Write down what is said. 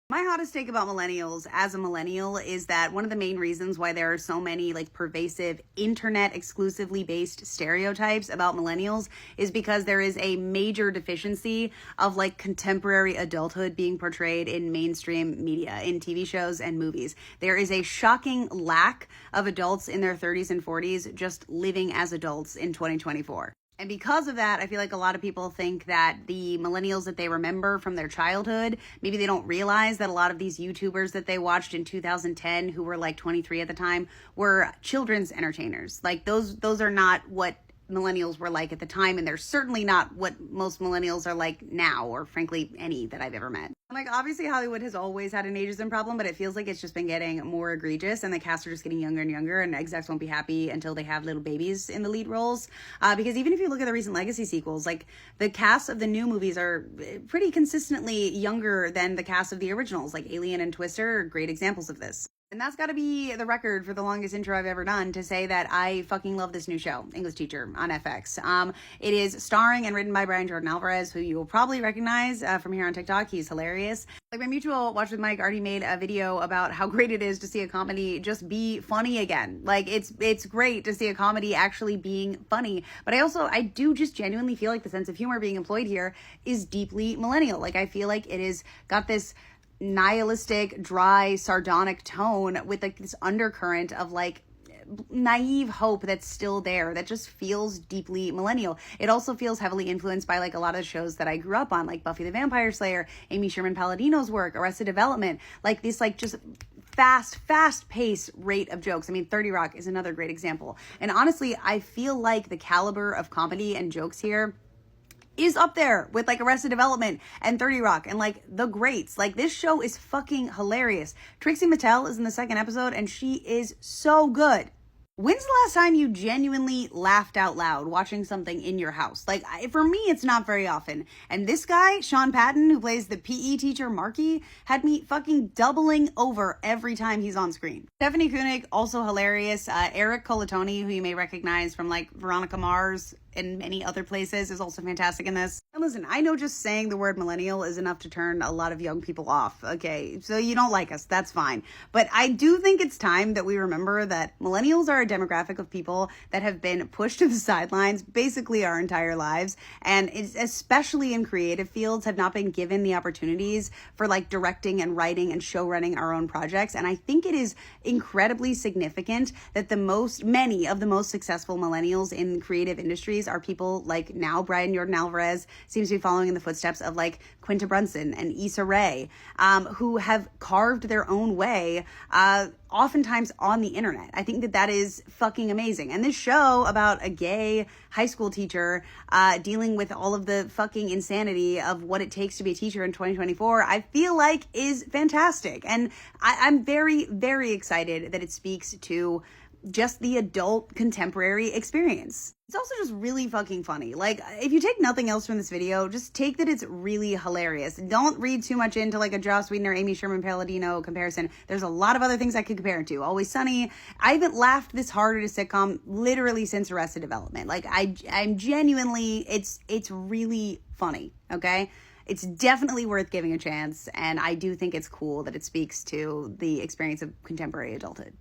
My hottest take about millennials as a millennial is that one of the main reasons why there are so many like pervasive internet exclusively based stereotypes about millennials is because there is a major deficiency of like contemporary adulthood being portrayed in mainstream media, in TV shows and movies. There is a shocking lack of adults in their 30s and 40s just living as adults in 2024. And because of that, I feel like a lot of people think that the millennials that they remember from their childhood, maybe they don't realize that a lot of these YouTubers that they watched in 2010, who were like 23 at the time, were children's entertainers. Like those are not what millennials were like at the time, and they're certainly not what most millennials are like now, or frankly any that I've ever met. Like, obviously Hollywood has always had an ageism problem, but it feels like it's just been getting more egregious, and the cast are just getting younger and younger, and execs won't be happy until they have little babies in the lead roles. Because even if you look at the recent Legacy sequels, like the cast of the new movies are pretty consistently younger than the cast of the originals. Like Alien and Twister are great examples of this. And that's got to be the record for the longest intro I've ever done to say that I fucking love this new show, English Teacher, on FX. It is starring and written by Brian Jordan Alvarez, who you will probably recognize from here on TikTok. He's hilarious. Like, my mutual Watch with Mike already made a video about how great it is to see a comedy just be funny again. Like, it's great to see a comedy actually being funny. But I do just genuinely feel like the sense of humor being employed here is deeply millennial. Like, I feel like it is got this nihilistic, dry, sardonic tone with like this undercurrent of like naive hope that's still there that just feels deeply millennial. It also feels heavily influenced by like a lot of the shows that I grew up on, like Buffy the Vampire Slayer, Amy Sherman Palladino's work, Arrested Development, like this like just fast pace rate of jokes. I mean, 30 Rock is another great example. And honestly, I feel like the caliber of comedy and jokes here is up there with like Arrested Development and 30 Rock and like the greats. Like, this show is fucking hilarious. Trixie Mattel is in the second episode and she is so good. When's the last time you genuinely laughed out loud watching something in your house? Like, for me, it's not very often. And this guy, Sean Patton, who plays the PE teacher Marky, had me fucking doubling over every time he's on screen. Stephanie Koenig, also hilarious. Eric Colatoni, who you may recognize from like Veronica Mars and many other places, is also fantastic in this. And listen, I know just saying the word millennial is enough to turn a lot of young people off. Okay, so you don't like us, that's fine. But I do think it's time that we remember that millennials are a demographic of people that have been pushed to the sidelines basically our entire lives, and it's, especially in creative fields, have not been given the opportunities for like directing and writing and show running our own projects. And I think it is incredibly significant that many of the most successful millennials in creative industries are people like now Brian Jordan Alvarez seems to be following in the footsteps of like Quinta Brunson and Issa Rae, who have carved their own way, oftentimes on the internet. I think that is fucking amazing. And this show about a gay high school teacher dealing with all of the fucking insanity of what it takes to be a teacher in 2024, I feel like is fantastic. And I'm very, very excited that it speaks to just the adult contemporary experience. It's also just really fucking funny. Like, if you take nothing else from this video, just take that it's really hilarious. Don't read too much into like a Joss Whedon or Amy Sherman Palladino comparison. There's a lot of other things I could compare it to. Always Sunny. I haven't laughed this hard at a sitcom literally since Arrested Development. Like, I'm genuinely, it's really funny, okay? It's definitely worth giving a chance, and I do think it's cool that it speaks to the experience of contemporary adulthood.